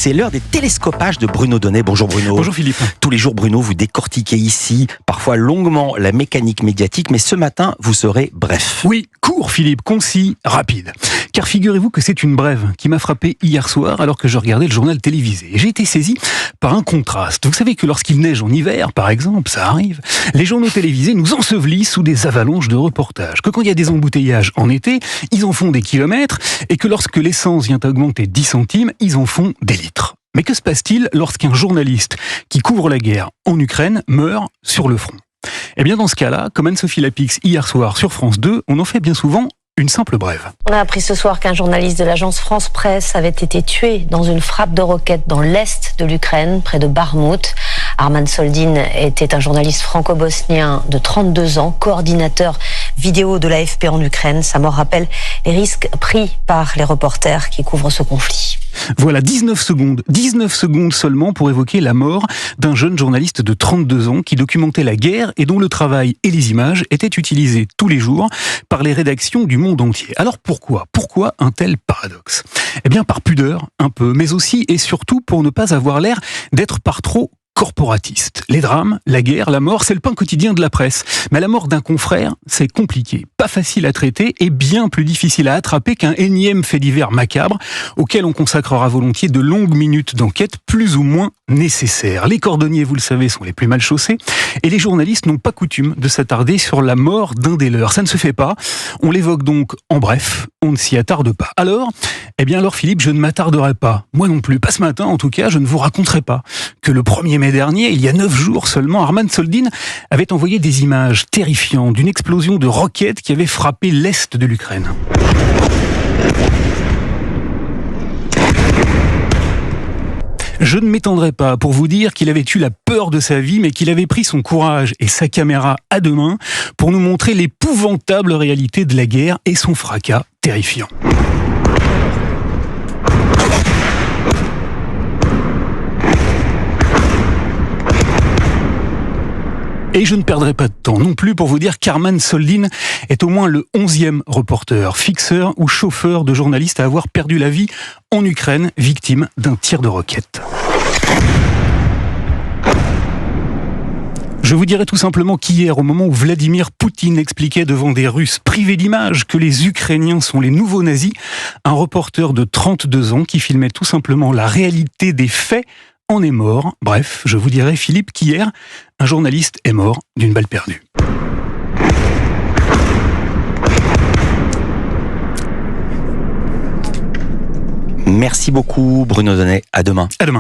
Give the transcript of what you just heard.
C'est l'heure des télescopages de Bruno Donnet. Bonjour Bruno. Bonjour Philippe. Tous les jours Bruno, vous décortiquez ici, parfois longuement, la mécanique médiatique, mais ce matin, vous serez bref. Oui, court Philippe, concis, rapide. Car figurez-vous que c'est une brève qui m'a frappé hier soir alors que je regardais le journal télévisé. Et j'ai été saisi par un contraste. Vous savez que lorsqu'il neige en hiver, par exemple, ça arrive, les journaux télévisés nous ensevelissent sous des avalanches de reportages. Que quand il y a des embouteillages en été, ils en font des kilomètres, et que lorsque l'essence vient augmenter 10 centimes, ils en font des litres. Mais que se passe-t-il lorsqu'un journaliste qui couvre la guerre en Ukraine meurt sur le front ? Eh bien dans ce cas-là, comme Anne-Sophie Lapix hier soir sur France 2, on en fait bien souvent une simple brève. On a appris ce soir qu'un journaliste de l'agence France Presse avait été tué dans une frappe de roquette dans l'est de l'Ukraine, près de Bakhmout. Arman Soldin était un journaliste franco-bosnien de 32 ans, coordinateur vidéo de l'AFP en Ukraine. Sa mort rappelle les risques pris par les reporters qui couvrent ce conflit. Voilà, 19 secondes seulement pour évoquer la mort d'un jeune journaliste de 32 ans qui documentait la guerre et dont le travail et les images étaient utilisés tous les jours par les rédactions du monde entier. Alors pourquoi un tel paradoxe ? Eh bien par pudeur, un peu, mais aussi et surtout pour ne pas avoir l'air d'être par trop corporatiste. Les drames, la guerre, la mort, c'est le pain quotidien de la presse. Mais la mort d'un confrère, c'est compliqué, pas facile à traiter et bien plus difficile à attraper qu'un énième fait divers macabre auquel on consacrera volontiers de longues minutes d'enquête plus ou moins nécessaires. Les cordonniers, vous le savez, sont les plus mal chaussés et les journalistes n'ont pas coutume de s'attarder sur la mort d'un des leurs. Ça ne se fait pas. On l'évoque donc en bref, on ne s'y attarde pas. Alors Philippe, je ne m'attarderai pas. Moi non plus, pas ce matin en tout cas, je ne vous raconterai pas que le 1er mai dernier, il y a 9 jours seulement, Arman Soldin avait envoyé des images terrifiantes d'une explosion de roquettes qui avait frappé l'est de l'Ukraine. Je ne m'étendrai pas pour vous dire qu'il avait eu la peur de sa vie, mais qu'il avait pris son courage et sa caméra à deux mains pour nous montrer l'épouvantable réalité de la guerre et son fracas terrifiant. Et je ne perdrai pas de temps non plus pour vous dire qu'Arman Soldin est au moins le 11e reporter, fixeur ou chauffeur de journaliste à avoir perdu la vie en Ukraine, victime d'un tir de roquette. Je vous dirais tout simplement qu'hier, au moment où Vladimir Poutine expliquait devant des Russes privés d'images que les Ukrainiens sont les nouveaux nazis, un reporter de 32 ans qui filmait tout simplement la réalité des faits en est mort. Bref, je vous dirais, Philippe, qu'hier, un journaliste est mort d'une balle perdue. Merci beaucoup Bruno Donnet, à demain. À demain.